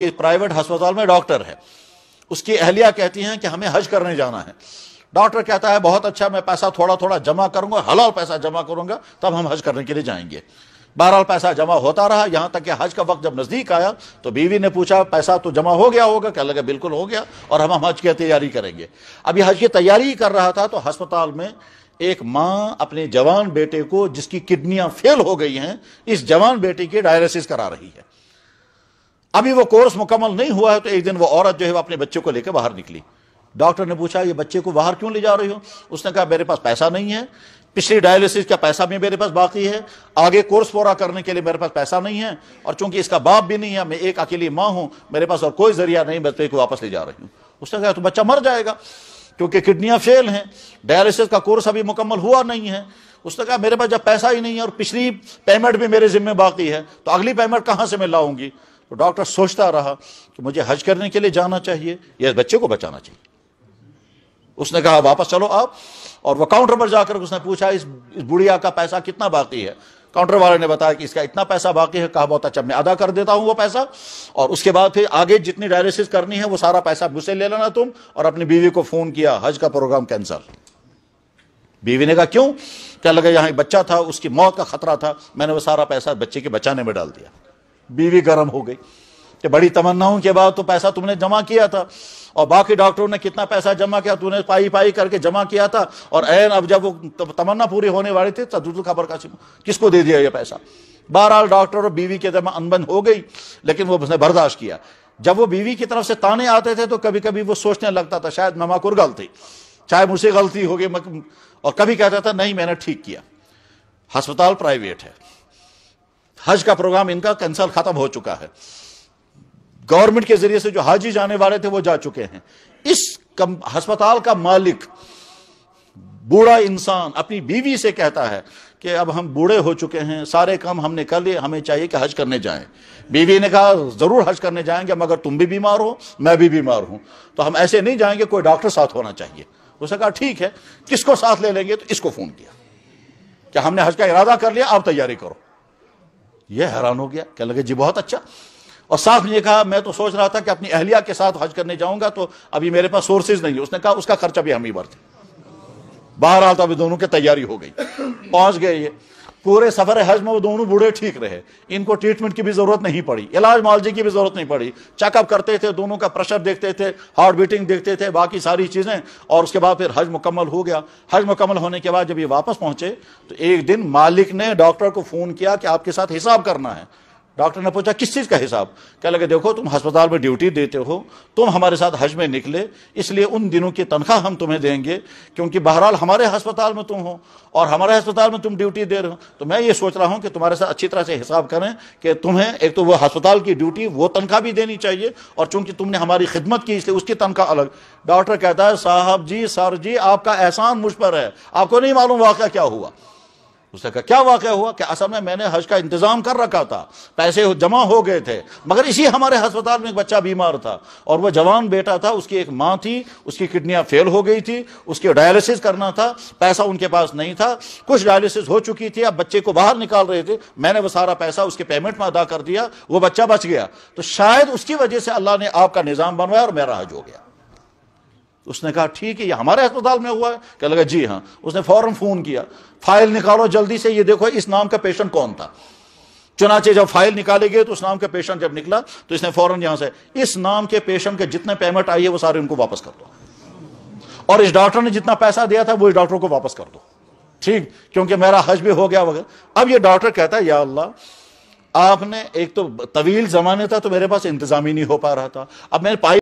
کہ پرائیویٹ ہسپتال میں ڈاکٹر ہے، اس کی اہلیہ کہتی ہیں کہ ہمیں حج کرنے جانا ہے۔ ڈاکٹر کہتا ہے بہت اچھا، میں پیسہ تھوڑا تھوڑا جمع کروں گا، حلال پیسہ جمع کروں گا، تب ہم حج کرنے کے لیے جائیں گے۔ بہرحال پیسہ جمع ہوتا رہا، یہاں تک کہ حج کا وقت جب نزدیک آیا تو بیوی نے پوچھا پیسہ تو جمع ہو گیا ہوگا؟ کہنے لگا بالکل ہو گیا، اور ہم حج کی تیاری کریں گے۔ اب یہ حج کی تیاری کر رہا تھا تو ہسپتال میں ایک ماں اپنے جوان بیٹے کو، جس کی کڈنیاں فیل ہو گئی ہیں، اس جوان بیٹے کی ڈائلیسس کرا رہی ہے۔ ابھی وہ کورس مکمل نہیں ہوا ہے تو ایک دن وہ عورت جو ہے وہ اپنے بچے کو لے کے باہر نکلی۔ ڈاکٹر نے پوچھا یہ بچے کو باہر کیوں لے جا رہی ہو؟ اس نے کہا میرے پاس پیسہ نہیں ہے، پچھلی ڈائلیسس کا پیسہ بھی میرے پاس باقی ہے، آگے کورس پورا کرنے کے لیے میرے پاس پیسہ نہیں ہے، اور چونکہ اس کا باپ بھی نہیں ہے، میں ایک اکیلی ماں ہوں، میرے پاس اور کوئی ذریعہ نہیں، بچے کو واپس لے جا رہی ہوں۔ اس نے کہا تو بچہ مر جائے گا کیونکہ کڈنیاں فیل ہیں، ڈائلیسس کا کورس ابھی مکمل ہوا نہیں ہے۔ اس نے کہا میرے پاس جب پیسہ ہی نہیں ہے اور پچھلی پیمنٹ بھی میرے ذمہ باقی ہے تو اگلی پیمنٹ کہاں سے میں لاؤں گی؟ تو ڈاکٹر سوچتا رہا کہ مجھے حج کرنے کے لیے جانا چاہیے یا بچے کو بچانا چاہیے۔ اس نے کہا واپس چلو آپ، اور وہ کاؤنٹر پر جا کر اس نے پوچھا اس بڑھیا کا پیسہ کتنا باقی ہے؟ کاؤنٹر والے نے بتایا کہ اس کا اتنا پیسہ باقی ہے۔ کہا بہت اچھا، میں ادا کر دیتا ہوں وہ پیسہ، اور اس کے بعد پھر آگے جتنی ڈائلیسس کرنی ہے وہ سارا پیسہ مجھ سے لے لینا تم۔ اور اپنی بیوی کو فون کیا، حج کا پروگرام کینسل۔ بیوی نے کہا کیوں؟ کہنے لگا یہاں ایک بچہ تھا، اس کی موت کا خطرہ تھا، میں نے وہ سارا پیسہ بچے کے بچانے میں ڈال دیا۔ بیوی گرم ہو گئی کہ بڑی تمناؤں کے بعد تو پیسہ تم نے جمع کیا تھا، اور باقی ڈاکٹروں نے کتنا پیسہ جمع کیا، تو نے پائی پائی کر کے جمع کیا تھا، اور اب جب وہ تمنا پوری ہونے والی تھی تو خبر کس کو دے دیا یہ پیسہ؟ بہرحال ڈاکٹر اور بیوی کے درمیان انبن ہو گئی، لیکن وہ اس نے برداشت کیا۔ جب وہ بیوی کی طرف سے تانے آتے تھے تو کبھی کبھی وہ سوچنے لگتا تھا شاید مما کو غلطی، چاہے مجھ سے غلطی ہوگی، اور کبھی کہتا تھا نہیں میں نے ٹھیک کیا۔ ہسپتال پرائیویٹ ہے، حج کا پروگرام ان کا کینسل ختم ہو چکا ہے، گورنمنٹ کے ذریعے سے جو حاجی جانے والے تھے وہ جا چکے ہیں۔ اس ہسپتال کا مالک بوڑھا انسان اپنی بیوی سے کہتا ہے کہ اب ہم بوڑھے ہو چکے ہیں، سارے کام ہم نے کر لیے، ہمیں چاہیے کہ حج کرنے جائیں۔ بیوی نے کہا ضرور حج کرنے جائیں گے، مگر تم بھی بیمار ہو، میں بھی بیمار ہوں، تو ہم ایسے نہیں جائیں گے، کوئی ڈاکٹر ساتھ ہونا چاہیے۔ اس نے کہا ٹھیک ہے، کس کو ساتھ لے لیں گے؟ تو اس کو فون کیا کہ ہم نے حج کا ارادہ کر لیا، آپ تیاری کرو۔ یہ حیران ہو گیا، کہنے لگے جی بہت اچھا، اور ساتھ میں یہ کہا میں تو سوچ رہا تھا کہ اپنی اہلیہ کے ساتھ حج کرنے جاؤں گا تو ابھی میرے پاس سورسز نہیں ہے۔ اس نے کہا اس کا خرچہ بھی ہم ہی بھرتے۔ بہرحال تو ابھی دونوں کی تیاری ہو گئی، پہنچ گئے۔ یہ پورے سفر حج میں وہ دونوں بوڑھے ٹھیک رہے، ان کو ٹریٹمنٹ کی بھی ضرورت نہیں پڑی، علاج معالجے کی بھی ضرورت نہیں پڑی، چیک اپ کرتے تھے، دونوں کا پریشر دیکھتے تھے، ہارٹ بیٹنگ دیکھتے تھے، باقی ساری چیزیں، اور اس کے بعد پھر حج مکمل ہو گیا۔ حج مکمل ہونے کے بعد جب یہ واپس پہنچے تو ایک دن مالک نے ڈاکٹر کو فون کیا کہ آپ کے ساتھ حساب کرنا ہے۔ ڈاکٹر نے پوچھا کس چیز کا حساب؟ کہنے لگے دیکھو تم ہسپتال میں ڈیوٹی دیتے ہو، تم ہمارے ساتھ حج میں نکلے، اس لیے ان دنوں کی تنخواہ ہم تمہیں دیں گے، کیونکہ بہرحال ہمارے ہسپتال میں تم ہو اور ہمارے ہسپتال میں تم ڈیوٹی دے رہے ہو، تو میں یہ سوچ رہا ہوں کہ تمہارے ساتھ اچھی طرح سے حساب کریں کہ تمہیں ایک تو وہ ہسپتال کی ڈیوٹی وہ تنخواہ بھی دینی چاہیے، اور چونکہ تم نے ہماری خدمت کی اس لیے اس کی تنخواہ الگ۔ ڈاکٹر کہتا ہے صاحب جی، سر جی، آپ کا احسان مجھ پر ہے، آپ کو نہیں معلوم واقعہ کیا ہوا۔ اس نے کہا کیا واقعہ ہوا؟ کہ اصل میں نے حج کا انتظام کر رکھا تھا، پیسے جمع ہو گئے تھے، مگر اسی ہمارے ہسپتال میں ایک بچہ بیمار تھا، اور وہ جوان بیٹا تھا، اس کی ایک ماں تھی، اس کی کڈنیاں فیل ہو گئی تھی، اس کی ڈائلیسس کرنا تھا، پیسہ ان کے پاس نہیں تھا، کچھ ڈائلیسس ہو چکی تھی، اب بچے کو باہر نکال رہے تھے، میں نے وہ سارا پیسہ اس کے پیمنٹ میں ادا کر دیا، وہ بچہ بچ گیا، تو شاید اس کی وجہ سے اللہ نے آپ کا نظام بنوایا اور میرا حج ہو گیا۔ اس نے کہا ٹھیک ہے، یہ ہمارے ہسپتال میں ہوا ہے؟ کہنے لگا جی ہاں۔ اس نے فوراً فون کیا، فائل نکالو جلدی سے، یہ دیکھو اس نام کا پیشنٹ کون تھا۔ چنانچہ جب فائل نکالے گئے تو اس نام کا پیشنٹ جب نکلا تو اس نے فوراً یہاں سے اس نام کے پیشنٹ کے جتنے پیمنٹ آئی ہے وہ سارے ان کو واپس کر دو، اور اس ڈاکٹر نے جتنا پیسہ دیا تھا وہ اس ڈاکٹر کو واپس کر دو، ٹھیک، کیونکہ میرا حج بھی ہو گیا وغیرہ۔ اب یہ ڈاکٹر کہتا ہے یا اللہ، آپ نے ایک تو طویل زمانے تھا تو میرے پاس انتظام ہی نہیں ہو پا رہا تھا، اب میں نے پائی